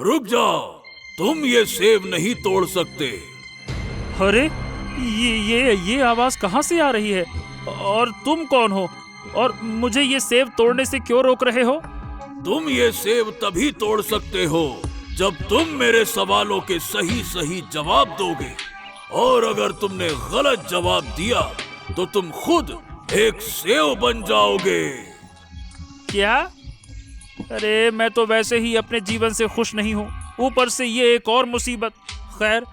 रुक जाओ, तुम ये सेब नहीं तोड़ सकते। अरे ये आवाज कहाँ से आ रही है? और तुम कौन हो? और मुझे ये सेब तोड़ने से क्यों रोक रहे हो? तुम ये सेब तभी तोड़ सकते हो जब तुम मेरे सवालों के सही सही जवाब दोगे, और अगर तुमने गलत जवाब दिया तो तुम खुद एक सेब बन जाओगे। क्या? अरे मैं तो वैसे ही अपने जीवन से खुश नहीं हूँ, ऊपर से ये एक और मुसीबत। खैर,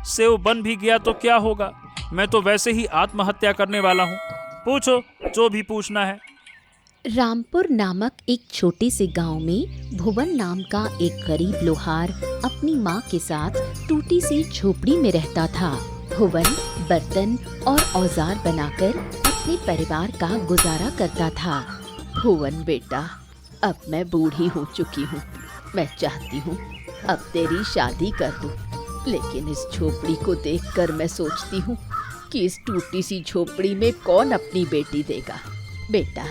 सेब बन भी गया तो क्या होगा, मैं तो वैसे ही आत्महत्या करने वाला हूँ। पूछो जो भी पूछना है। रामपुर नामक एक छोटे से गांव में भुवन नाम का एक गरीब लोहार अपनी माँ के साथ टूटी सी झोपड़ी में रहता था। भुवन बर्तन और औजार बनाकर अपने परिवार का गुजारा करता था। भुवन बेटा, अब मैं बूढ़ी हो चुकी हूँ। मैं चाहती हूँ अब तेरी शादी कर दूँ, लेकिन इस झोपड़ी को देखकर मैं सोचती हूँ कि इस टूटी सी झोपड़ी में कौन अपनी बेटी देगा। बेटा,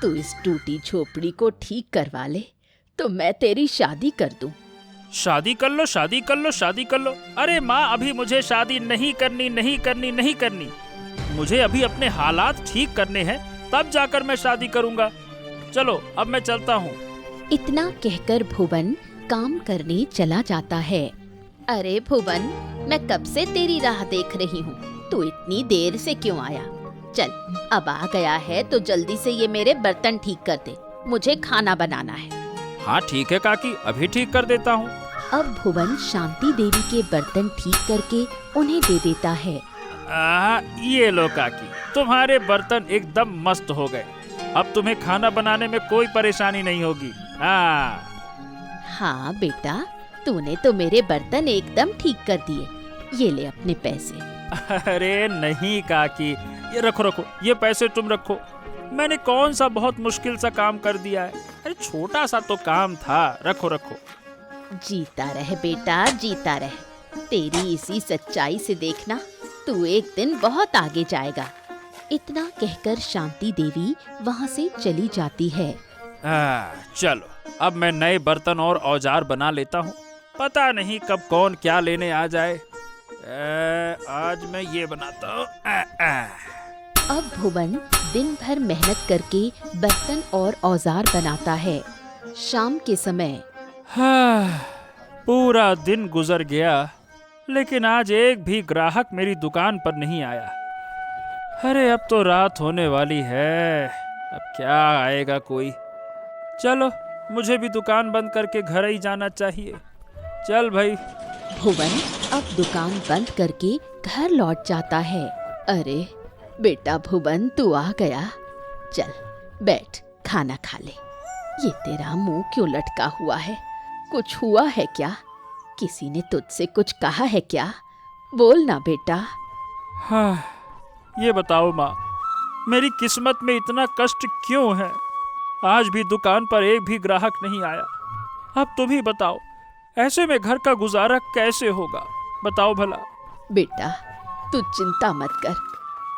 तू इस टूटी झोपड़ी को ठीक करवा ले तो मैं तेरी शादी कर दूं। शादी कर लो, शादी कर लो, शादी कर लो। अरे माँ, अभी मुझे शादी नहीं करनी, नहीं करनी, नहीं करनी। मुझे अभी अपने हालात ठीक करने हैं, तब जाकर मैं शादी करूँगा। चलो अब मैं चलता हूँ। इतना कहकर भुवन काम करने चला जाता है। अरे भुवन, मैं कब से तेरी राह देख रही हूँ, तू इतनी देर से क्यों आया? चल, अब आ गया है तो जल्दी से ये मेरे बर्तन ठीक कर दे, मुझे खाना बनाना है। हाँ ठीक है काकी, अभी ठीक कर देता हूँ। अब भुवन शांति देवी के बर्तन ठीक करके उन्हें दे देता है। ये लो काकी, तुम्हारे बर्तन एकदम मस्त हो गए। अब तुम्हें खाना बनाने में कोई परेशानी नहीं होगी। हाँ बेटा, तूने तो मेरे बर्तन एकदम ठीक कर दिए। ये ले अपने पैसे। अरे नहीं काकी, ये रखो रखो, ये पैसे तुम रखो। मैंने कौन सा बहुत मुश्किल सा काम कर दिया है? अरे छोटा सा तो काम था, रखो रखो। जीता रहे बेटा, जीता रहे। तेरी इसी सच्चाई से देखना, तू एक दिन बहुत आगे जाएगा। इतना कहकर शांति देवी वहाँ से चली जाती है। चलो अब मैं नए बर्तन और औजार बना लेता हूँ। पता नहीं कब कौन क्या लेने आ जाए। आज मैं ये बनाता हूँ। अब भुवन दिन भर मेहनत करके बर्तन और औजार बनाता है। शाम के समय पूरा दिन गुजर गया, लेकिन आज एक भी ग्राहक मेरी दुकान पर नहीं आया। अरे अब तो रात होने वाली है, अब क्या आएगा कोई। चलो, मुझे भी दुकान बंद करके घर ही जाना चाहिए। चल भाई। भुवन अब दुकान बंद करके घर लौट जाता है। अरे बेटा भुवन, तू आ गया। चल बैठ, खाना खा ले। ये तेरा मुंह क्यों लटका हुआ है? कुछ हुआ है क्या? किसी ने तुझसे कुछ कहा है क्या? बोल ना बेटा। हाँ, ये बताओ माँ, मेरी किस्मत में इतना कष्ट क्यों है? आज भी दुकान पर एक भी ग्राहक नहीं आया। अब तुम ही बताओ, ऐसे में घर का गुजारा कैसे होगा? बताओ भला। बेटा, तू चिंता मत कर,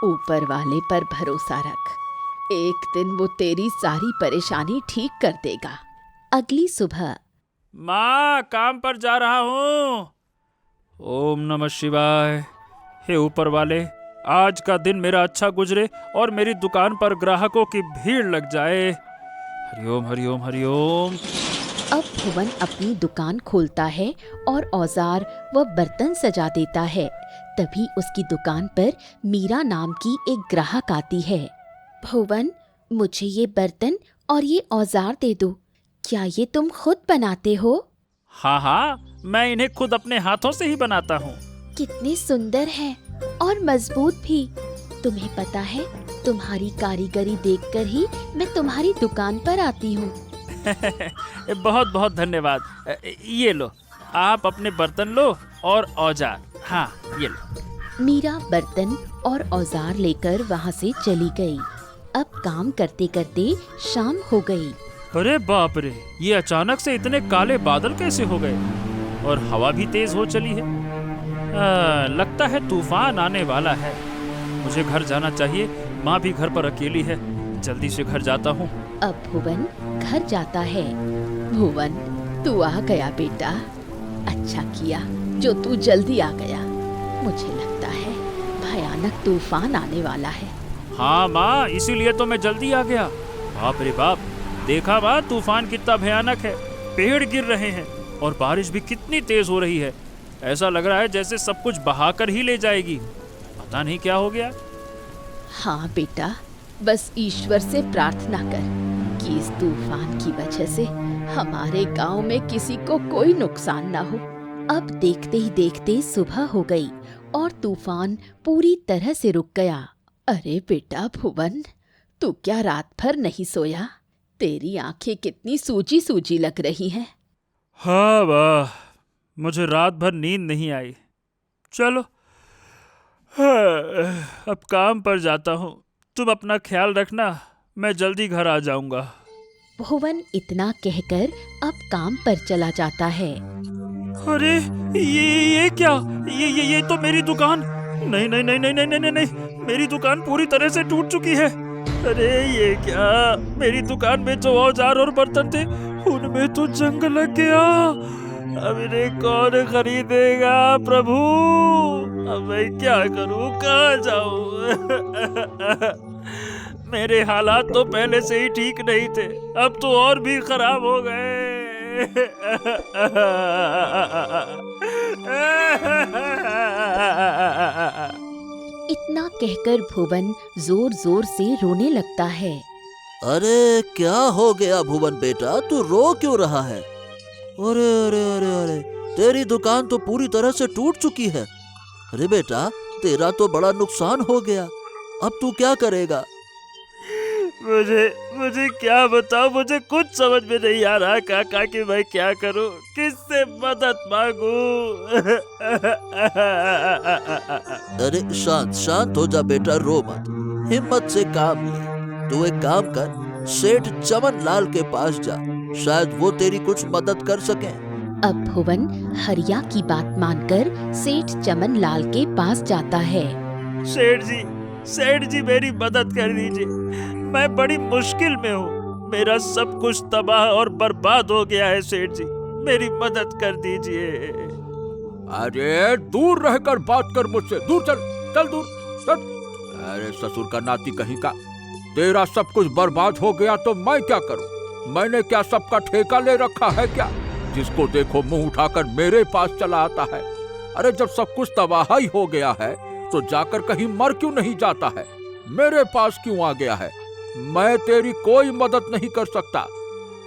ऊपर वाले पर भरोसा रख। एक दिन वो तेरी सारी परेशानी ठीक कर देगा। अगली सुबह। माँ, काम पर जा रहा हूँ। ओम नमः शिवाय। हे ऊपर वाले, आज का दिन मेरा अच्छा गुजरे और मेरी दुकान पर ग्राहकों की भीड़ लग जाए। हरिओम हरिओम हरिओम। अब भुवन अपनी दुकान खोलता है और औजार व बर्तन सजा देता है। तभी उसकी दुकान पर मीरा नाम की एक ग्राहक आती है। भुवन, मुझे ये बर्तन और ये औजार दे दो। क्या ये तुम खुद बनाते हो? हाँ हाँ, मैं इन्हें खुद अपने हाथों से ही बनाता हूँ। कितने सुंदर है और मजबूत भी। तुम्हें पता है, तुम्हारी कारीगरी देखकर ही मैं तुम्हारी दुकान पर आती हूँ। बहुत बहुत धन्यवाद। ये लो, आप अपने बर्तन लो और औजार। हाँ, ये लो। मीरा बर्तन और औजार लेकर वहाँ से चली गई। अब काम करते करते शाम हो गई। अरे बाप रे, ये अचानक से इतने काले बादल कैसे हो गए? और हवा भी तेज हो चली है। लगता है तूफान आने वाला है। मुझे घर जाना चाहिए, माँ भी घर पर अकेली है। जल्दी से घर जाता हूँ। अब भुवन घर जाता है। भुवन, तू आ गया बेटा। अच्छा किया जो तू जल्दी आ गया। मुझे लगता है भयानक तूफान आने वाला है। हाँ माँ, इसीलिए तो मैं जल्दी आ गया। बाप रे बाप, देखा माँ तूफान कितना भयानक है। पेड़ गिर रहे हैं और बारिश भी कितनी तेज हो रही है। ऐसा लग रहा है जैसे सब कुछ बहाकर ही ले जाएगी। पता नहीं क्या हो गया। हाँ बेटा, बस ईश्वर से प्रार्थना कर कि इस तूफान की वजह से हमारे गांव में किसी को कोई नुकसान ना हो। अब देखते ही देखते सुबह हो गई और तूफान पूरी तरह से रुक गया। अरे बेटा भुवन, तू क्या रात भर नहीं सोया? तेरी आंखें कितनी सूजी सूजी लग रही हैं। हाँ वाह, मुझे रात भर नींद नहीं आई। चलो अब काम पर जाता हूँ। तुम अपना ख्याल रखना, मैं जल्दी घर आ जाऊंगा। भुवन इतना कहकर अब काम पर चला जाता है। अरे ये क्या? ये तो मेरी दुकान। नहीं नहीं नहीं नहीं नहीं नहीं नहीं नहीं, मेरी दुकान पूरी तरह से टूट चुकी है। अरे ये क्या? मेरी दुकान में जो औजार और बर्तन थे उनमें तो जंग लग गया। अब इन्हें कौन खरीदेगा प्रभु? अब मैं क्या करूं, कहाँ जाऊं? मेरे हालात तो पहले से ही ठीक नहीं थे, अब तो और भी खराब हो गए। इतना कहकर भुवन जोर जोर से रोने लगता है। अरे क्या हो गया भुवन बेटा, तू रो क्यों रहा है? अरे अरे अरे अरे, तेरी दुकान तो पूरी तरह से टूट चुकी है। अरे बेटा, तेरा तो बड़ा नुकसान हो गया। अब तू क्या करेगा? मुझे क्या बताओ, मुझे कुछ समझ में नहीं आ रहा काका कि मैं क्या करूं, किससे मदद मांगूं? अरे शांत हो जा बेटा, रो मत, हिम्मत से काम ले। तू एक काम कर, सेठ चमन लाल के पास जा, शायद वो तेरी कुछ मदद कर सके। अब भुवन हरिया की बात मानकर सेठ चमन लाल के पास जाता है। सेठ जी मेरी मदद कर दीजिए, मैं बड़ी मुश्किल में हूँ। मेरा सब कुछ तबाह और बर्बाद हो गया है। सेठ जी मेरी मदद कर दीजिए। अरे दूर रहकर बात कर मुझसे, दूर चल दूर चल। अरे ससुर का नाती कहीं का, तेरा सब कुछ बर्बाद हो गया तो मैं क्या करूं? मैंने क्या सबका ठेका ले रखा है क्या? जिसको देखो मुंह उठाकर मेरे पास चला आता है। अरे जब सब कुछ तबाही हो गया है तो जाकर कहीं मर क्यों नहीं जाता है? मेरे पास क्यों आ गया है? मैं तेरी कोई मदद नहीं कर सकता।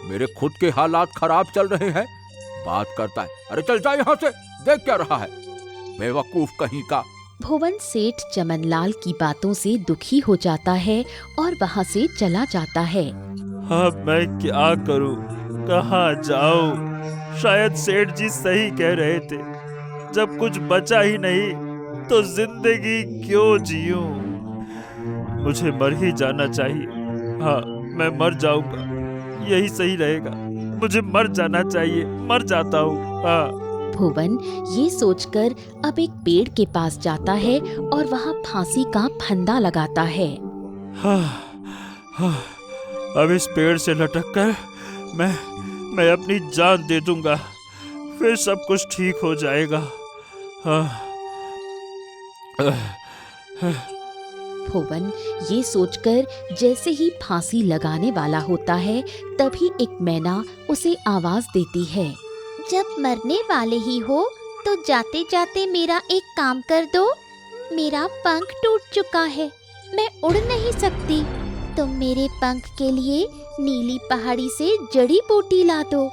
मेरे खुद के हालात खराब चल रहे हैं, बात करता है। अरे चल जा यहाँ से, देख क्या रहा है, बेवकूफ कहीं का। भुवन सेठ चमनलाल की बातों से दुखी हो जाता है और वहाँ से चला जाता है। अब मैं क्या करूं, कहाँ जाऊं? शायद सेठ जी सही कह रहे थे, जब कुछ बचा ही नहीं तो जिंदगी क्यों जीऊं? मुझे मर ही जाना चाहिए। हाँ, मैं मर जाऊंगा, यही सही रहेगा। मुझे मर जाना चाहिए, मर जाता हूँ। हाँ। भुवन ये सोचकर अब एक पेड़ के पास जाता है और वहाँ फांसी का फंदा लगाता है। अब इस पेड़ से लटककर मैं अपनी जान दे दूंगा, फिर सब कुछ ठीक हो जाएगा। भुवन ये सोचकर जैसे ही फांसी लगाने वाला होता है, तभी एक मैना उसे आवाज देती है। जब मरने वाले ही हो तो जाते जाते मेरा एक काम कर दो। मेरा पंख टूट चुका है, मैं उड़ नहीं सकती। तुम मेरे पंख के लिए नीली पहाड़ी से जड़ी बूटी ला दो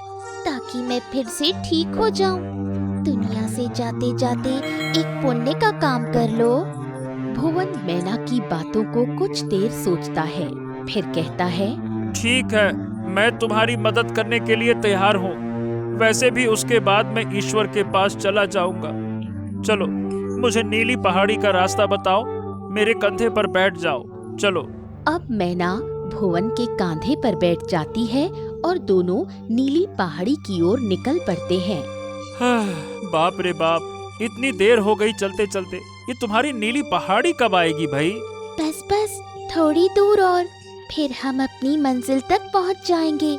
ताकि मैं फिर से ठीक हो जाऊं। दुनिया से जाते जाते एक पुण्य का काम कर लो। भुवन मैना की बातों को कुछ देर सोचता है, फिर कहता है, ठीक है, मैं तुम्हारी मदद करने के लिए तैयार हूँ। वैसे भी उसके बाद मैं ईश्वर के पास चला जाऊंगा। चलो, मुझे नीली पहाड़ी का रास्ता बताओ, मेरे कंधे पर बैठ जाओ। चलो। अब मैना भुवन के कांधे पर बैठ जाती है और दोनों नीली पहाड़ी की ओर निकल पड़ते हैं। बाप रे बाप, इतनी देर हो गई चलते चलते। ये तुम्हारी नीली पहाड़ी कब आएगी भाई? बस थोड़ी दूर और फिर हम अपनी मंजिल तक पहुंच जाएंगे।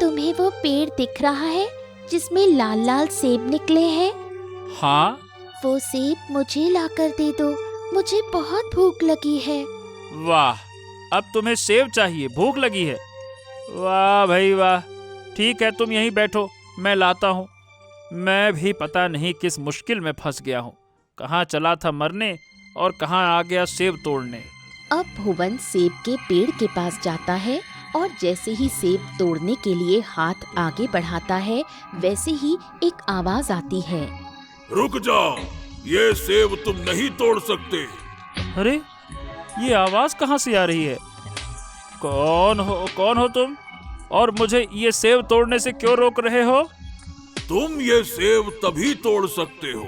तुम्हें वो पेड़ दिख रहा है? जिसमें लाल लाल सेब निकले हैं? हाँ, वो सेब मुझे लाकर दे दो, मुझे बहुत भूख लगी है। वाह, अब तुम्हें सेब चाहिए, भूख लगी है। वाह भाई वाह। ठीक है, तुम यहीं बैठो, मैं लाता हूँ। मैं भी पता नहीं किस मुश्किल में फंस गया हूँ। कहाँ चला था मरने और कहाँ आ गया सेब तोड़ने। अब भुवन सेब के पेड़ के पास जाता है और जैसे ही सेब तोड़ने के लिए हाथ आगे बढ़ाता है, वैसे ही एक आवाज आती है। रुक जाओ, ये सेब तुम नहीं तोड़ सकते। अरे, ये आवाज कहाँ से आ रही है? कौन हो तुम? और मुझे ये सेब तोड़ने से क्यों रोक रहे हो? तुम ये सेब तभी तोड़ सकते हो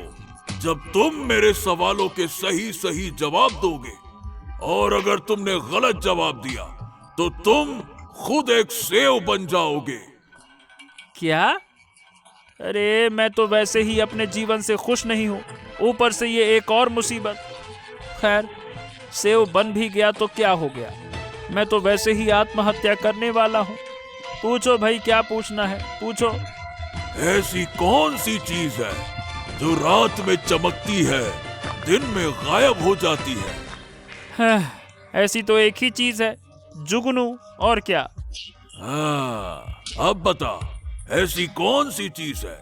जब तुम मेरे सवालों के सही सही जवाब दोगे, और अगर तुमने गलत जवाब दिया तो तुम खुद एक सेब बन जाओगे। क्या? अरे, मैं तो वैसे ही अपने जीवन से खुश नहीं हूँ, ऊपर से ये एक और मुसीबत। खैर, सेब बन भी गया तो क्या हो गया, मैं तो वैसे ही आत्महत्या करने वाला हूँ। पूछो भाई, क्या पूछना है, पूछो। ऐसी कौन सी चीज है जो रात में चमकती है, दिन में गायब हो जाती है? ऐसी तो एक ही चीज है, जुगनू, और क्या। हाँ, अब बता, ऐसी कौन सी चीज है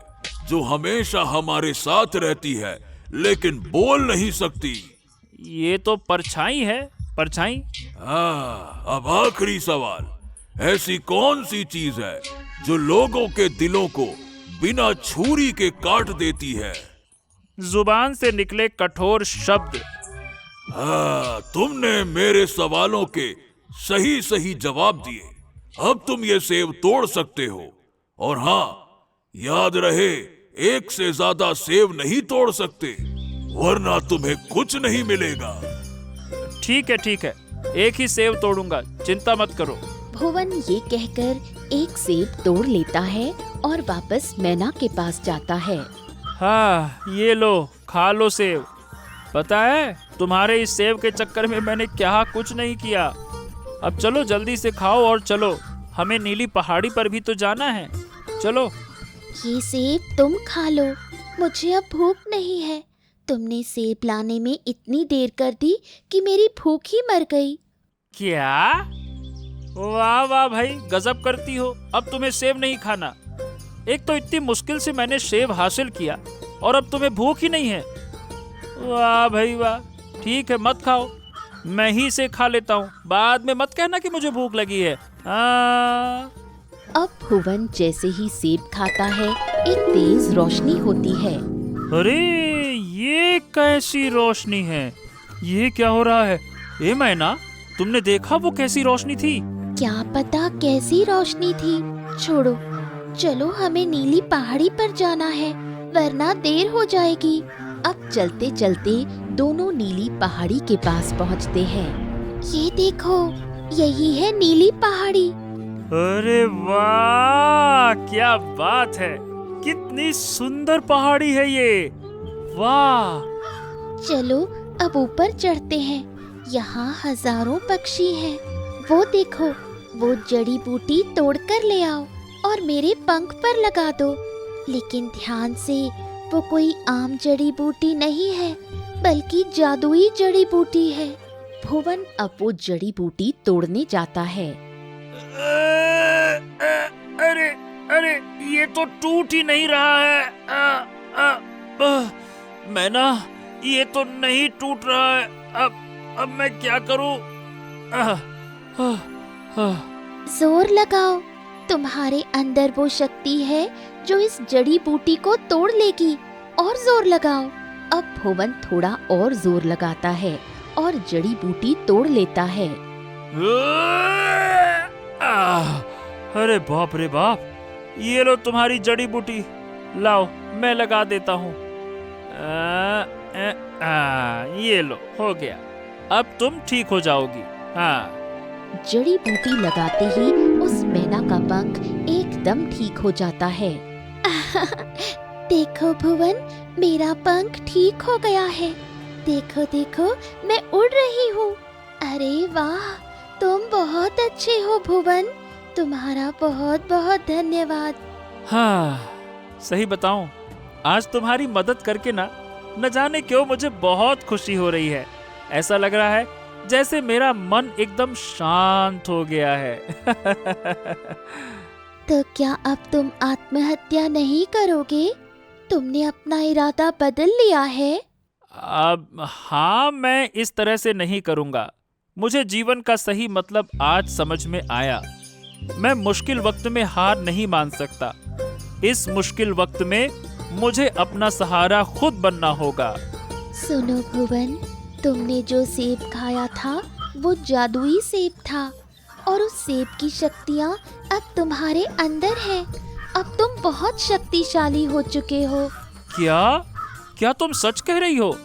जो हमेशा हमारे साथ रहती है लेकिन बोल नहीं सकती? ये तो परछाई है, परछाई। हाँ, अब आखिरी सवाल, ऐसी कौन सी चीज है जो लोगों के दिलों को बिना छुरी के काट देती है? जुबान से निकले कठोर शब्द। हाँ, तुमने मेरे सवालों के सही सही जवाब दिए। अब तुम ये सेब तोड़ सकते हो, और हाँ, याद रहे, एक से ज्यादा सेब नहीं तोड़ सकते, वरना तुम्हें कुछ नहीं मिलेगा। ठीक है, एक ही सेब तोड़ूंगा, चिंता मत करो। भुवन ये कहकर एक सेब तोड़ लेता है और वापस मैना के पास जाता है। हाँ, ये लो, खा लो सेब। पता है, तुम्हारे इस सेब के चक्कर में मैंने क्या कुछ नहीं किया। अब चलो जल्दी से खाओ और चलो, हमें नीली पहाड़ी पर भी तो जाना है। चलो। ये सेब तुम खा लो, मुझे अब भूख नहीं है। तुमने सेब लाने में इतनी देर कर दी कि मेरी भूख ही मर गई। क्या? वाह वाह भाई, गजब करती हो। अब तुम्हें सेब नहीं खाना। एक तो इतनी मुश्किल से मैंने सेब हासिल किया और अब तुम्हें भूख ही नहीं है। वाह भाई वाह। ठीक है, मत खाओ, मैं ही से खा लेता हूँ, बाद में मत कहना कि मुझे भूख लगी है। अब भुवन जैसे ही सेब खाता है, एक तेज रोशनी होती है। अरे, ये कैसी रोशनी है? ये क्या हो रहा है? ए मैना, तुमने देखा वो कैसी रोशनी थी? क्या पता कैसी रोशनी थी। छोड़ो, चलो हमें नीली पहाड़ी पर जाना है, वरना देर हो जाएगी। अब चलते चलते दोनों नीली पहाड़ी के पास पहुंचते हैं। ये देखो, यही है नीली पहाड़ी। अरे वाह, क्या बात है, कितनी सुंदर पहाड़ी है ये। वाह। चलो अब ऊपर चढ़ते हैं, यहाँ हजारों पक्षी हैं। वो देखो, वो जड़ी बूटी तोड़ कर ले आओ और मेरे पंख पर लगा दो। लेकिन ध्यान से, वो कोई आम जड़ी बूटी नहीं है, बल्कि जादुई जड़ी बूटी है। भुवन अब वो जड़ी बूटी तोड़ने जाता है। अरे अरे, ये तो टूट ही नहीं रहा है। मैना, ये तो नहीं टूट रहा है। अब मैं क्या करूं? जोर लगाओ, तुम्हारे अंदर वो शक्ति है जो इस जड़ी बूटी को तोड़ लेगी। और जोर लगाओ। अब भुवन थोड़ा और जोर लगाता है और जड़ी बूटी तोड़ लेता है। अरे बाप रे बाप, ये लो तुम्हारी जड़ी बूटी, लाओ मैं लगा देता हूँ। ये लो, हो गया, अब तुम ठीक हो जाओगी। हाँ। जड़ी बूटी लगाते ही उस मैना का पंख एकदम ठीक हो जाता है। देखो भुवन, मेरा पंख ठीक हो गया है। देखो देखो, मैं उड़ रही हूँ। अरे वाह, तुम बहुत अच्छे हो भुवन, तुम्हारा बहुत बहुत धन्यवाद। हाँ, सही बताऊं, आज तुम्हारी मदद करके न जाने क्यों मुझे बहुत खुशी हो रही है। ऐसा लग रहा है जैसे मेरा मन एकदम शांत हो गया है। तो क्या अब तुम आत्महत्या नहीं करोगे? तुमने अपना इरादा बदल लिया है? अब हाँ, मैं इस तरह से नहीं करूंगा। मुझे जीवन का सही मतलब आज समझ में आया। मैं मुश्किल वक्त में हार नहीं मान सकता। इस मुश्किल वक्त में मुझे अपना सहारा खुद बनना होगा। सुनो भुवन, तुमने जो सेब खाया था वो जादुई सेब था और उस सेब की शक्तियाँ अब तुम्हारे अंदर हैं। अब तुम बहुत शक्तिशाली हो चुके हो। क्या तुम सच कह रही हो?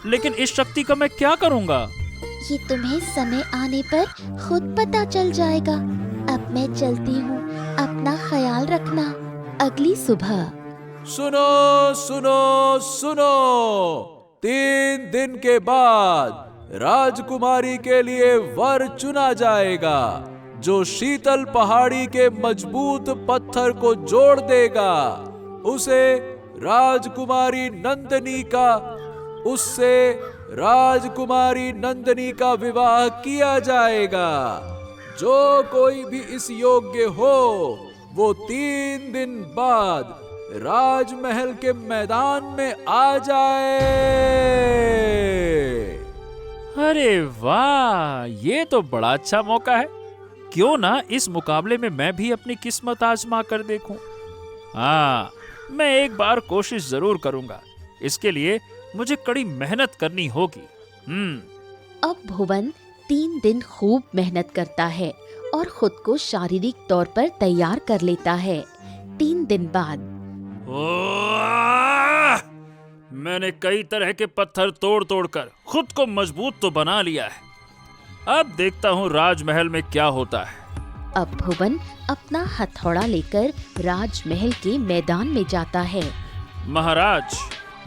लेकिन इस शक्ति का मैं क्या करूँगा? ये तुम्हें समय आने पर खुद पता चल जाएगा। अब मैं चलती हूँ, अपना ख्याल रखना। अगली सुबह सुनो सुनो सुनो, 3 दिन के बाद राजकुमारी के लिए वर चुना जाएगा जो शीतल पहाड़ी के मजबूत पत्थर को जोड़ देगा। उससे राजकुमारी नंदनी का विवाह किया जाएगा। जो कोई भी इस योग्य हो वो 3 दिन बाद राजमहल के मैदान में आ जाए। अरे वाह, ये तो बड़ा अच्छा मौका है। क्यों ना इस मुकाबले में मैं भी अपनी किस्मत आजमा कर देखूं। हाँ, मैं एक बार कोशिश जरूर करूंगा। इसके लिए मुझे कड़ी मेहनत करनी होगी। अब भुवन 3 दिन खूब मेहनत करता है और खुद को शारीरिक तौर पर तैयार कर लेता है। 3 दिन बाद मैंने कई तरह के पत्थर तोड़ कर खुद को मजबूत तो बना लिया है। अब देखता हूँ राजमहल में क्या होता है। अब भुवन अपना हथौड़ा लेकर राजमहल के मैदान में जाता है। महाराज,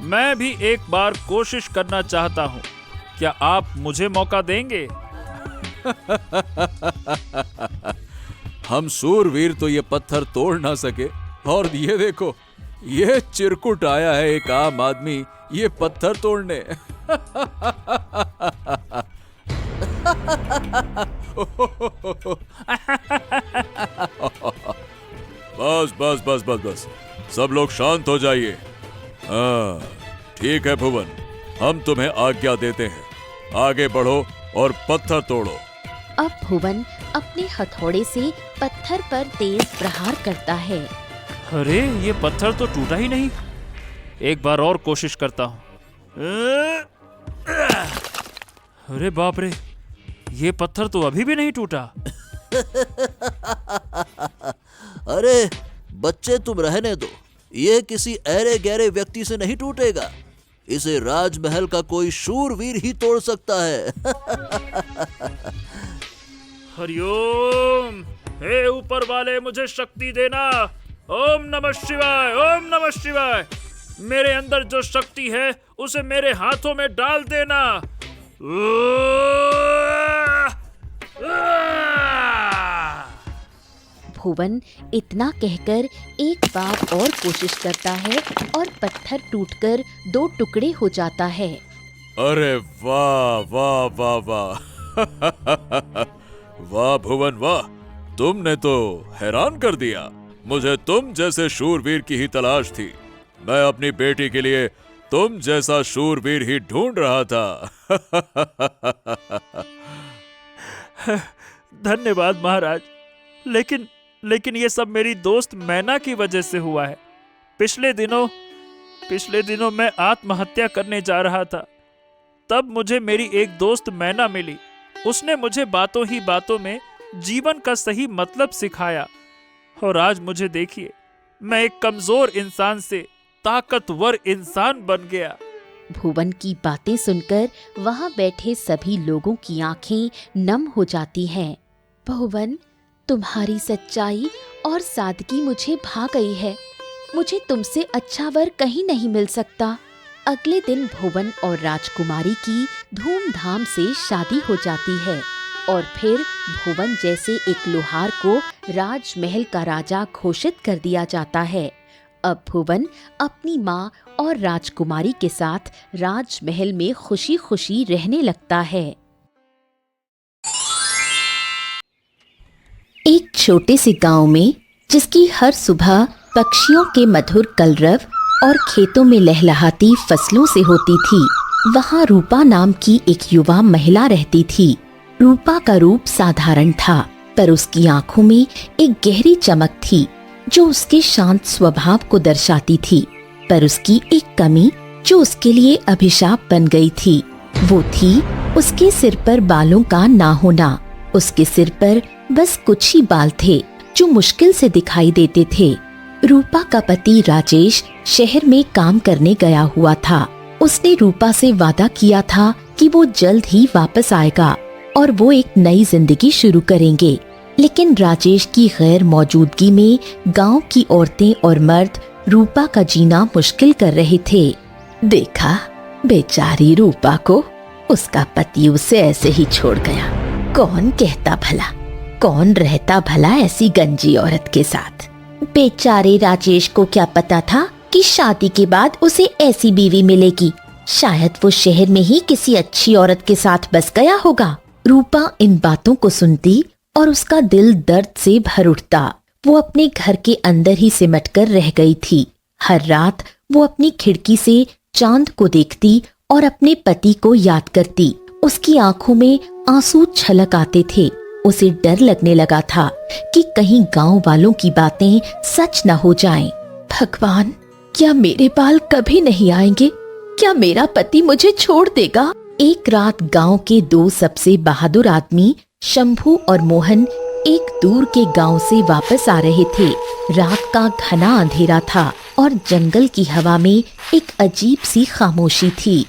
मैं भी एक बार कोशिश करना चाहता हूँ। क्या आप मुझे मौका देंगे? हम सूरवीर तो ये पत्थर तोड़ ना सके, और ये देखो, ये चिरकुट आया है एक आम आदमी ये पत्थर तोड़ने। बस बस बस बस बस, सब लोग शांत हो जाइए। हाँ, ठीक है भुवन, हम तुम्हें आज्ञा देते हैं। आगे बढ़ो और पत्थर तोड़ो। अब भुवन अपने हथौड़े से पत्थर पर तेज प्रहार करता है। अरे, ये पत्थर तो टूटा ही नहीं। एक बार और कोशिश करता हूँ। अरे बाप रे, ये पत्थर तो अभी भी नहीं टूटा। अरे बच्चे, तुम रहने दो। ये किसी ऐरे गहरे व्यक्ति से नहीं टूटेगा। इसे राजमहल का कोई शूरवीर ही तोड़ सकता है। हरिओम, हे ऊपर वाले, मुझे शक्ति देना। ओम नमः शिवाय, ओम नमः शिवाय। मेरे अंदर जो शक्ति है उसे मेरे हाथों में डाल देना। भुवन इतना कहकर एक बार और कोशिश करता है और पत्थर टूटकर 2 टुकड़े हो जाता है। अरे वाह वाह वाह वाह। वाह भुवन वाह, तुमने तो हैरान कर दिया। मुझे तुम जैसे शूरवीर की ही तलाश थी। मैं अपनी बेटी के लिए तुम जैसा शूरवीर ही ढूंढ रहा था। धन्यवाद महाराज, लेकिन ये सब मेरी दोस्त मैना की वजह से हुआ है। पिछले दिनों मैं आत्महत्या करने जा रहा था। तब मुझे मेरी एक दोस्त मैना मिली। उसने मुझे बातों ही बातों में जीवन का सही मतलब सिखाया। और आज मुझे देखिए, मैं एक कमजोर इंसान से ताकतवर इंसान बन गया। भुवन की बातें सुनकर वहां बैठे सभी लोगों की आंखें नम हो जाती हैं। भुवन, तुम्हारी सच्चाई और सादगी मुझे भा गई है। मुझे तुमसे अच्छा वर कहीं नहीं मिल सकता। अगले दिन भुवन और राजकुमारी की धूमधाम से शादी हो जाती है और फिर भुवन जैसे एक लोहार को राजमहल का राजा घोषित कर दिया जाता है। अब भुवन अपनी माँ और राजकुमारी के साथ राजमहल में खुशी खुशी रहने लगता है। एक छोटे से गांव में, जिसकी हर सुबह पक्षियों के मधुर कलरव और खेतों में लहलहाती फसलों से होती थी, वहां रूपा नाम की एक युवा महिला रहती थी। रूपा का रूप साधारण था, पर उसकी आंखों में एक गहरी चमक थी जो उसके शांत स्वभाव को दर्शाती थी। पर उसकी एक कमी जो उसके लिए अभिशाप बन गई थी, वो थी उसके सिर पर बालों का ना होना। उसके सिर पर बस कुछ ही बाल थे जो मुश्किल से दिखाई देते थे। रूपा का पति राजेश शहर में काम करने गया हुआ था। उसने रूपा से वादा किया था कि वो जल्द ही वापस आएगा और वो एक नई जिंदगी शुरू करेंगे। लेकिन राजेश की गैर मौजूदगी में गांव की औरतें और मर्द रूपा का जीना मुश्किल कर रहे थे। देखा बेचारी रूपा को, उसका पति उसे ऐसे ही छोड़ गया। कौन कहता भला, कौन रहता भला ऐसी गंजी औरत के साथ। बेचारे राजेश को क्या पता था कि शादी के बाद उसे ऐसी बीवी मिलेगी। शायद वो शहर में ही किसी अच्छी औरत के साथ बस गया होगा। रूपा इन बातों को सुनती और उसका दिल दर्द से भर उठता। वो अपने घर के अंदर ही सिमट कर रह गई थी। हर रात वो अपनी खिड़की से चांद को देखती और अपने पति को याद करती। उसकी आंखों में आंसू छलक आते थे। उसे डर लगने लगा था कि कहीं गांव वालों की बातें सच न हो जाएं। भगवान, क्या मेरे बाल कभी नहीं आएंगे? क्या मेरा पति मुझे छोड़ देगा? एक रात गांव के दो सबसे बहादुर आदमी शंभू और मोहन एक दूर के गांव से वापस आ रहे थे। रात का घना अंधेरा था और जंगल की हवा में एक अजीब सी खामोशी थी।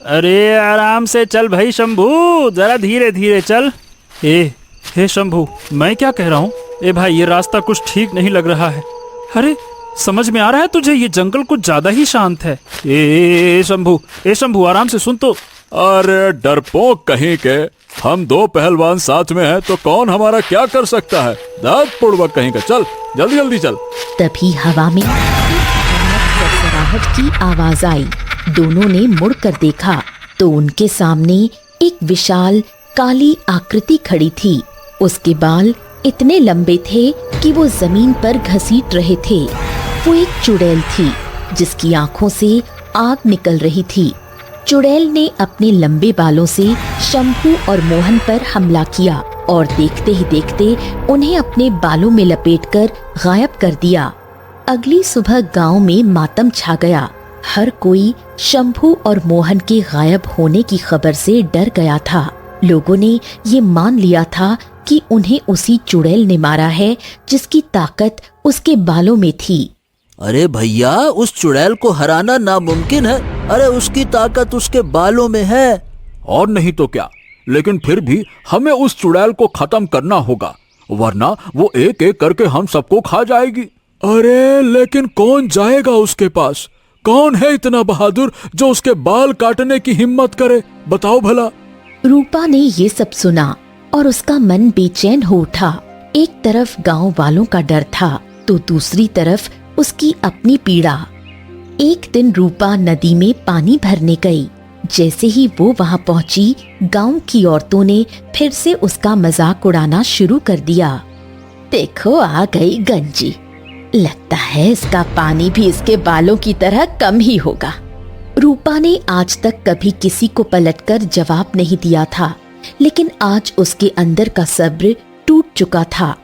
अरे आराम से चल भाई शंभू, जरा धीरे धीरे चल। हे शंभू, मैं क्या कह रहा हूँ? ए भाई, ये रास्ता कुछ ठीक नहीं लग रहा है। अरे समझ में आ रहा है तुझे? ये जंगल कुछ ज्यादा ही शांत है। ए शंभू आराम से सुन तो। अरे डरपोक कहीं के, हम दो पहलवान साथ में हैं तो कौन हमारा क्या कर सकता है? दांत पुड़वक कहीं का, चल जल्दी जल्दी चल। तभी हवा में सरसराहट की आवाज आई। दोनों ने मुड़कर देखा तो उनके सामने एक विशाल काली आकृति खड़ी थी। उसके बाल इतने लंबे थे कि वो जमीन पर घसीट रहे थे। वो एक चुड़ैल थी जिसकी आंखों से आग निकल रही थी। चुड़ैल ने अपने लंबे बालों से शंभू और मोहन पर हमला किया और देखते ही देखते उन्हें अपने बालों में लपेटकर गायब कर दिया। अगली सुबह गांव में मातम छा गया। हर कोई शंभू और मोहन के गायब होने की खबर से डर गया था। लोगों ने ये मान लिया था कि उन्हें उसी चुड़ैल ने मारा है जिसकी ताकत उसके बालों में थी। अरे भैया, उस चुड़ैल को हराना नामुमकिन है। अरे उसकी ताकत उसके बालों में है। और नहीं तो क्या, लेकिन फिर भी हमें उस चुड़ैल को खत्म करना होगा, वरना वो एक एक करके हम सबको खा जाएगी। अरे लेकिन कौन जाएगा उसके पास? कौन है इतना बहादुर जो उसके बाल काटने की हिम्मत करे? बताओ भला। रूपा ने ये सब सुना और उसका मन बेचैन हो उठा। एक तरफ गांव वालों का डर था तो दूसरी तरफ उसकी अपनी पीड़ा। एक दिन रूपा नदी में पानी भरने गई। जैसे ही वो वहां पहुंची, गांव की औरतों ने फिर से उसका मजाक उड़ाना शुरू कर दिया। देखो आ गई गंजी, लगता है इसका पानी भी इसके बालों की तरह कम ही होगा। रूपा ने आज तक कभी किसी को पलटकर जवाब नहीं दिया था, लेकिन आज उसके अंदर का सब्र टूट चुका था।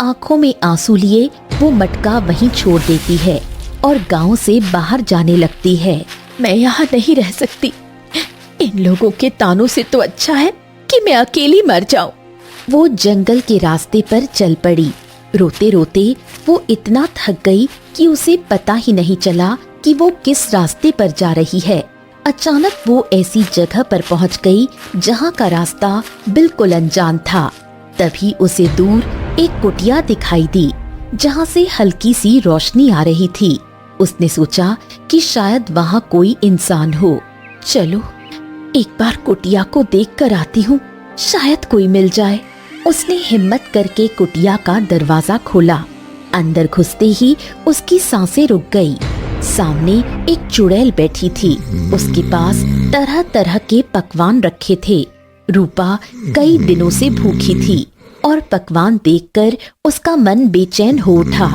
आंखों में आंसू लिए वो मटका वहीं छोड़ देती है और गांव से बाहर जाने लगती है। मैं यहाँ नहीं रह सकती। इन लोगों के तानों से तो अच्छा है कि मैं अकेली मर जाऊं। वो जंगल के रास्ते पर चल पड़ी। रोते रोते वो इतना थक गई कि उसे पता ही नहीं चला कि वो किस रास्ते पर जा रही है। अचानक वो ऐसी जगह पर पहुंच गई जहां का रास्ता बिल्कुल अनजान था। तभी उसे दूर एक कुटिया दिखाई दी जहां से हल्की सी रोशनी आ रही थी। उसने सोचा कि शायद वहां कोई इंसान हो। चलो एक बार कुटिया को देख कर आती हूँ, शायद कोई मिल जाए। उसने हिम्मत करके कुटिया का दरवाजा खोला। अंदर घुसते ही उसकी सांसें रुक गई। सामने एक चुड़ैल बैठी थी। उसके पास तरह तरह के पकवान रखे थे। रूपा कई दिनों से भूखी थी और पकवान देखकर उसका मन बेचैन हो उठा।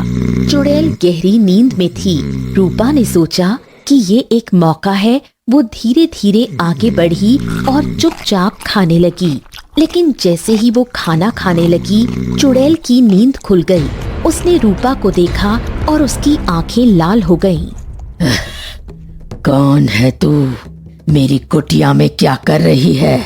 चुड़ैल गहरी नींद में थी। रूपा ने सोचा कि ये एक मौका है। वो धीरे धीरे आगे बढ़ी और चुपचाप खाने लगी। लेकिन जैसे ही वो खाना खाने लगी, चुड़ैल की नींद खुल गई। उसने रूपा को देखा और उसकी आंखें लाल हो गईं। कौन है तू? मेरी कुटिया में क्या कर रही है?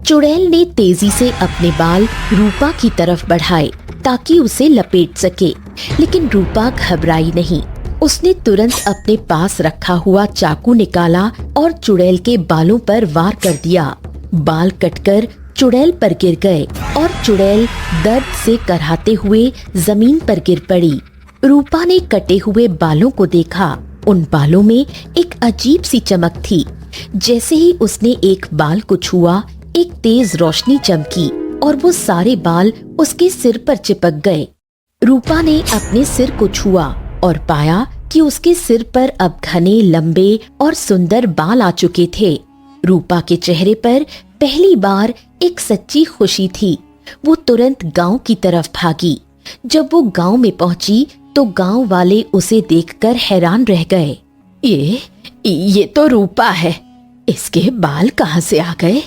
चुड़ैल ने तेजी से अपने बाल रूपा की तरफ बढ़ाए ताकि उसे लपेट सके, लेकिन रूपा घबराई नहीं। उसने तुरंत अपने पास रखा हुआ चाकू निकाला और चुड़ैल के बालों पर वार कर दिया। बाल कटकर चुड़ैल पर गिर गए और चुड़ैल दर्द से कराहते हुए जमीन पर गिर पड़ी। रूपा ने कटे हुए बालों को देखा। उन बालों में एक अजीब सी चमक थी। जैसे ही उसने एक बाल को छुआ, एक तेज रोशनी चमकी और वो सारे बाल उसके सिर पर चिपक गए। रूपा ने अपने सिर को छुआ और पाया कि उसके सिर पर अब घने, लंबे और सुंदर बाल आ चुके थे। रूपा के चेहरे पर पहली बार एक सच्ची खुशी थी। वो तुरंत गांव की तरफ भागी। जब वो गांव में पहुंची तो गांव वाले उसे देखकर हैरान रह गए। ये तो रूपा है। इसके बाल कहाँ से आ गए?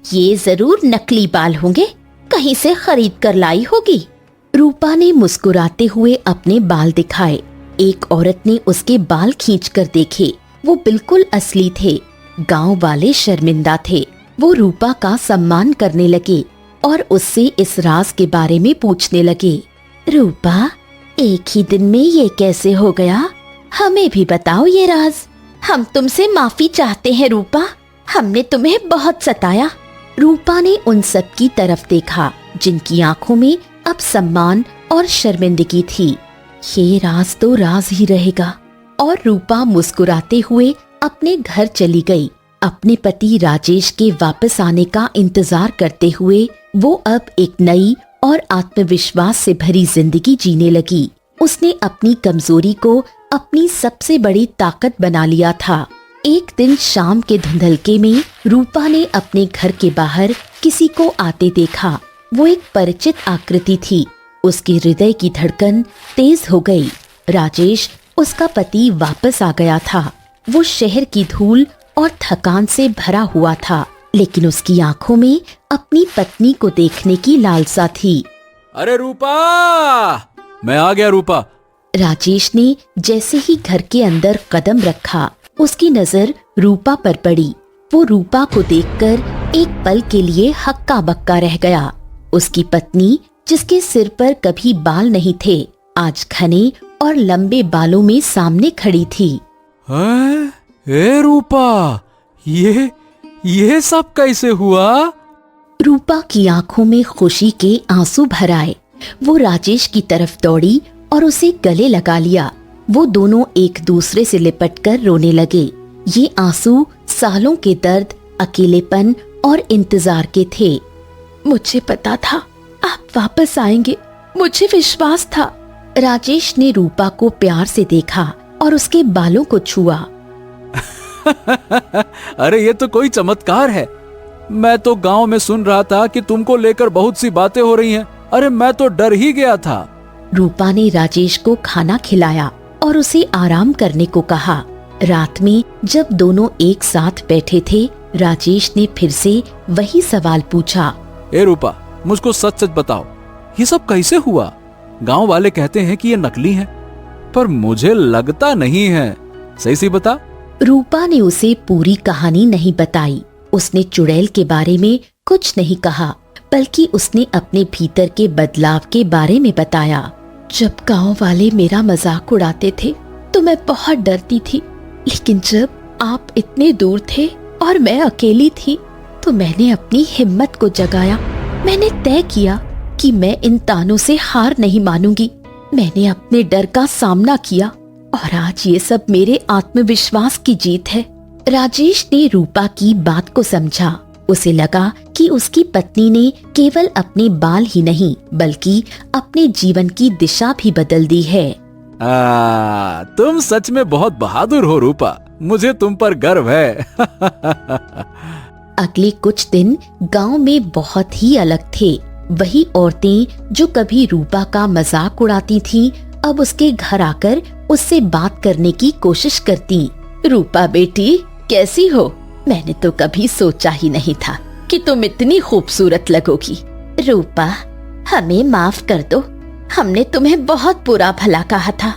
ये जरूर नकली बाल होंगे, कहीं से खरीद कर लाई होगी। रूपा ने मुस्कुराते हुए अपने बाल दिखाए। एक औरत ने उसके बाल खींचकर देखे। वो बिल्कुल असली थे। गांव वाले शर्मिंदा थे। वो रूपा का सम्मान करने लगे और उससे इस राज के बारे में पूछने लगे। रूपा, एक ही दिन में ये कैसे हो गया? हमें भी बताओ ये राज। हम तुमसे माफी चाहते हैं रूपा, हमने तुम्हें बहुत सताया। रूपा ने उन सब की तरफ देखा जिनकी आंखों में अब सम्मान और शर्मिंदगी थी। ये राज तो राज ही रहेगा। और रूपा मुस्कुराते हुए अपने घर चली गई। अपने पति राजेश के वापस आने का इंतजार करते हुए वो अब एक नई और आत्मविश्वास से भरी जिंदगी जीने लगी। उसने अपनी कमजोरी को अपनी सबसे बड़ी ताकत बना लिया था। एक दिन शाम के धुंधलके में रूपा ने अपने घर के बाहर किसी को आते देखा। वो एक परिचित आकृति थी। उसके हृदय की धड़कन तेज हो गई। राजेश, उसका पति, वापस आ गया था। वो शहर की धूल और थकान से भरा हुआ था, लेकिन उसकी आंखों में अपनी पत्नी को देखने की लालसा थी। अरे रूपा, मैं आ गया रूपा। राजेश ने जैसे ही घर के अंदर कदम रखा, उसकी नजर रूपा पर पड़ी। वो रूपा को देखकर एक पल के लिए हक्का बक्का रह गया। उसकी पत्नी, जिसके सिर पर कभी बाल नहीं थे, आज घने और लंबे बालों में सामने खड़ी थी। हैं? ए रूपा, ये सब कैसे हुआ? रूपा की आंखों में खुशी के आंसू भर आए। वो राजेश की तरफ दौड़ी और उसे गले लगा लिया। वो दोनों एक दूसरे से लिपटकर रोने लगे। ये आंसू सालों के दर्द, अकेलेपन और इंतजार के थे। मुझे पता था आप वापस आएंगे, मुझे विश्वास था। राजेश ने रूपा को प्यार से देखा और उसके बालों को छुआ। अरे ये तो कोई चमत्कार है। मैं तो गांव में सुन रहा था कि तुमको लेकर बहुत सी बातें हो रही हैं। अरे मैं तो डर ही गया था। रूपा ने राजेश को खाना खिलाया और उसे आराम करने को कहा। रात में जब दोनों एक साथ बैठे थे, राजेश ने फिर से वही सवाल पूछा। ए रूपा, मुझको सच सच बताओ, ये सब कैसे हुआ? गांव वाले कहते हैं कि ये नकली है, पर मुझे लगता नहीं है। सही सी बता। रूपा ने उसे पूरी कहानी नहीं बताई। उसने चुड़ैल के बारे में कुछ नहीं कहा, बल्कि उसने अपने भीतर के बदलाव के बारे में बताया। जब गांव वाले मेरा मजाक उड़ाते थे तो मैं बहुत डरती थी, लेकिन जब आप इतने दूर थे और मैं अकेली थी तो मैंने अपनी हिम्मत को जगाया। मैंने तय किया कि मैं इन तानों से हार नहीं मानूंगी। मैंने अपने डर का सामना किया और आज ये सब मेरे आत्मविश्वास की जीत है। राजेश ने रूपा की बात को समझा। उसे लगा कि उसकी पत्नी ने केवल अपने बाल ही नहीं बल्कि अपने जीवन की दिशा भी बदल दी है। तुम सच में बहुत बहादुर हो रूपा, मुझे तुम पर गर्व है। अगले कुछ दिन गांव में बहुत ही अलग थे। वही औरतें जो कभी रूपा का मजाक उड़ाती थीं, अब उसके घर आकर उससे बात करने की कोशिश करती। रूपा बेटी, कैसी हो? मैंने तो कभी सोचा ही नहीं था कि तुम इतनी खूबसूरत लगोगी। रूपा, हमें माफ कर दो, हमने तुम्हें बहुत बुरा भला कहा था।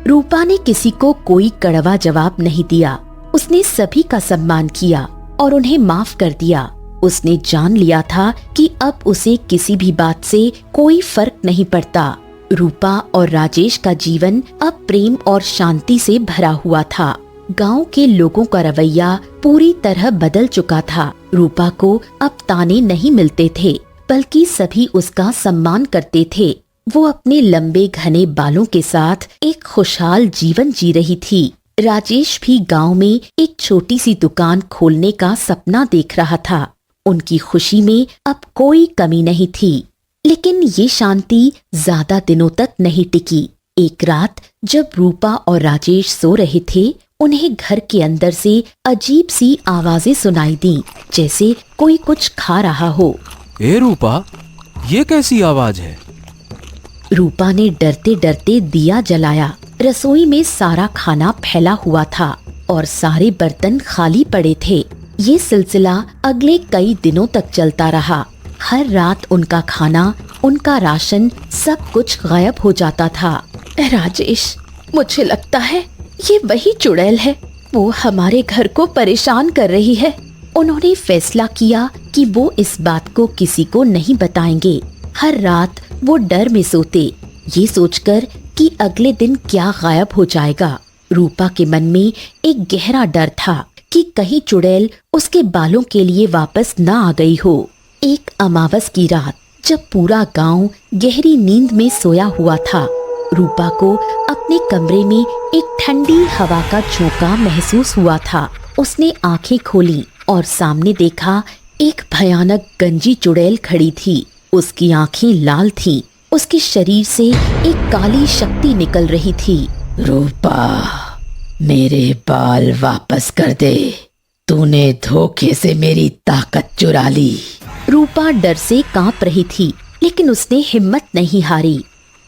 रूपा ने किसी को कोई कड़वा जवाब नहीं दिया। उसने सभी का सम्मान किया और उन्हें माफ कर दिया। उसने जान लिया था कि अब उसे किसी भी बात से कोई फर्क नहीं पड़ता। रूपा और राजेश का जीवन अब प्रेम और शांति से भरा हुआ था। गांव के लोगों का रवैया पूरी तरह बदल चुका था। रूपा को अब ताने नहीं मिलते थे, बल्कि सभी उसका सम्मान करते थे। वो अपने लंबे घने बालों के साथ एक खुशहाल जीवन जी रही थी। राजेश भी गांव में एक छोटी सी दुकान खोलने का सपना देख रहा था। उनकी खुशी में अब कोई कमी नहीं थी। लेकिन ये शांति ज्यादा दिनों तक नहीं टिकी। एक रात जब रूपा और राजेश सो रहे थे, उन्हें घर के अंदर से अजीब सी आवाजें सुनाई दी, जैसे कोई कुछ खा रहा हो। ए रूपा, ये कैसी आवाज है? रूपा ने डरते डरते दिया जलाया। रसोई में सारा खाना फैला हुआ था और सारे बर्तन खाली पड़े थे। ये सिलसिला अगले कई दिनों तक चलता रहा। हर रात उनका खाना, उनका राशन, सब कुछ गायब हो जाता था। राजेश, मुझे लगता है ये वही चुड़ैल है। वो हमारे घर को परेशान कर रही है। उन्होंने फैसला किया कि वो इस बात को किसी को नहीं बताएंगे। हर रात वो डर में सोते, ये सोचकर कि अगले दिन क्या गायब हो जाएगा। रूपा के मन में एक गहरा डर था कि कहीं चुड़ैल उसके बालों के लिए वापस न आ गई हो। एक अमावस की रात जब पूरा गांव गहरी नींद में सोया हुआ था, रूपा को अपने कमरे में एक ठंडी हवा का झोंका महसूस हुआ था। उसने आंखें खोली और सामने देखा एक भयानक गंजी चुड़ैल खड़ी थी। उसकी आंखें लाल थीं। उसके शरीर से एक काली शक्ति निकल रही थी। रूपा, मेरे बाल वापस कर दे। तूने धोखे से मेरी ताकत चुरा ली। रूपा डर से कांप रही थी, लेकिन उसने हिम्मत नहीं हारी।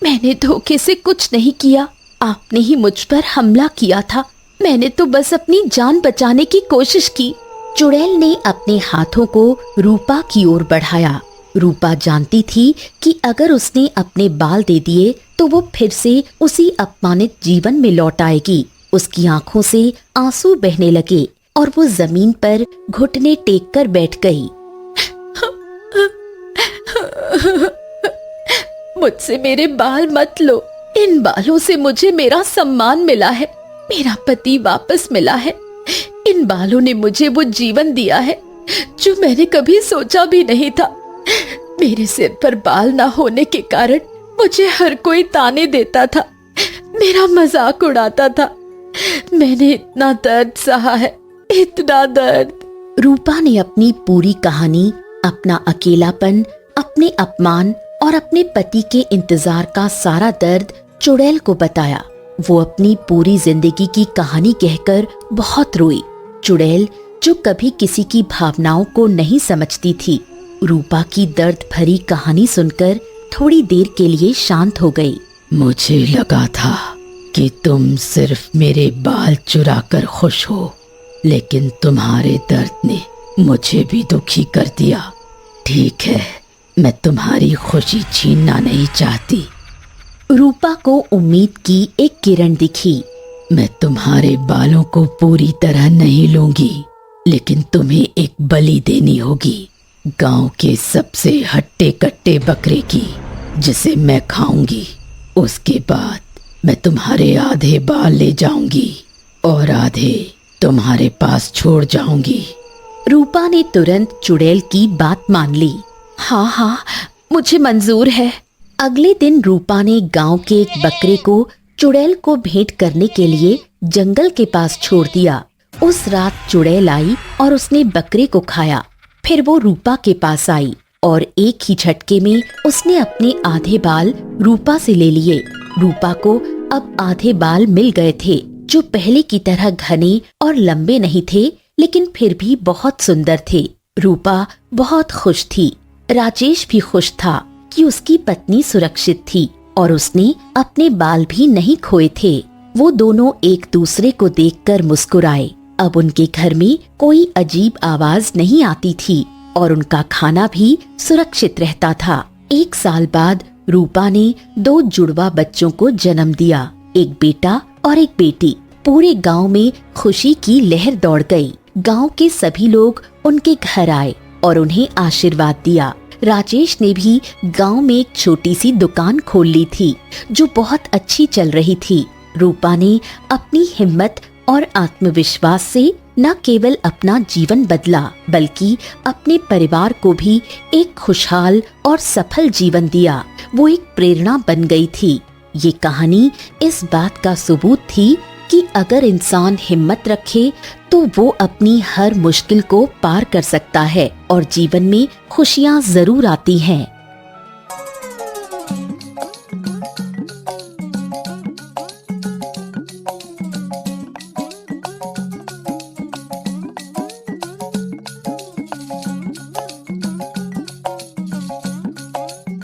मैंने धोखे से कुछ नहीं किया, आपने ही मुझ पर हमला किया था। मैंने तो बस अपनी जान बचाने की कोशिश की। चुड़ैल ने अपने हाथों को रूपा की ओर बढ़ाया। रूपा जानती थी कि अगर उसने अपने बाल दे दिए तो वो फिर से उसी अपमानित जीवन में लौट आएगी। उसकी आंखों से आंसू बहने लगे और वो जमीन पर घुटने टेक कर बैठ गई। मुझसे मेरे बाल मत लो। इन बालों से मुझे मेरा सम्मान मिला है, मेरा पति वापस मिला है। इन बालों ने मुझे वो जीवन दिया है जो मैंने कभी सोचा भी नहीं था। मेरे सिर पर बाल ना होने के कारण मुझे हर कोई ताने देता था, मेरा मजाक उड़ाता था। मैंने इतना दर्द सहा है, इतना दर्द। रूपा ने अपनी पूरी कहानी, अपना अकेलापन, अपने अपमान और अपने पति के इंतजार का सारा दर्द चुड़ैल को बताया। वो अपनी पूरी जिंदगी की कहानी कहकर बहुत रोई। चुड़ैल, जो कभी किसी की भावनाओं को नहीं समझती थी, रूपा की दर्द भरी कहानी सुनकर थोड़ी देर के लिए शांत हो गई। मुझे लगा था कि तुम सिर्फ मेरे बाल चुराकर खुश हो, लेकिन तुम्हारे दर्द ने मुझे भी दुखी कर दिया। ठीक है, मैं तुम्हारी खुशी छीनना नहीं चाहती। रूपा को उम्मीद की एक किरण दिखी। मैं तुम्हारे बालों को पूरी तरह नहीं लूंगी, लेकिन तुम्हें एक बलि देनी होगी, गांव के सबसे हट्टे कट्टे बकरे की, जिसे मैं खाऊंगी। उसके बाद मैं तुम्हारे आधे बाल ले जाऊंगी और आधे तुम्हारे पास छोड़ जाऊंगी। रूपा ने तुरंत चुड़ैल की बात मान ली। हाँ हाँ, मुझे मंजूर है। अगले दिन रूपा ने गांव के एक बकरे को चुड़ैल को भेंट करने के लिए जंगल के पास छोड़ दिया। उस रात चुड़ैल आई और उसने बकरे को खाया। फिर वो रूपा के पास आई और एक ही झटके में उसने अपने आधे बाल रूपा से ले लिए। रूपा को अब आधे बाल मिल गए थे, जो पहले की तरह घने और लंबे नहीं थे, लेकिन फिर भी बहुत सुंदर थे। रूपा बहुत खुश थी। राजेश भी खुश था कि उसकी पत्नी सुरक्षित थी और उसने अपने बाल भी नहीं खोए थे। वो दोनों एक दूसरे को देखकर मुस्कुराए। अब उनके घर में कोई अजीब आवाज नहीं आती थी और उनका खाना भी सुरक्षित रहता था। 1 साल बाद रूपा ने 2 जुड़वा बच्चों को जन्म दिया, एक बेटा और एक बेटी। पूरे गांव में खुशी की लहर दौड़ गई। गांव के सभी लोग उनके घर आए और उन्हें आशीर्वाद दिया। राजेश ने भी गांव में एक छोटी सी दुकान खोल ली थी, जो बहुत अच्छी चल रही थी। रूपा ने अपनी हिम्मत और आत्मविश्वास से न केवल अपना जीवन बदला, बल्कि अपने परिवार को भी एक खुशहाल और सफल जीवन दिया। वो एक प्रेरणा बन गई थी। ये कहानी इस बात का सबूत थी कि अगर इंसान हिम्मत रखे तो वो अपनी हर मुश्किल को पार कर सकता है और जीवन में खुशियाँ जरूर आती हैं।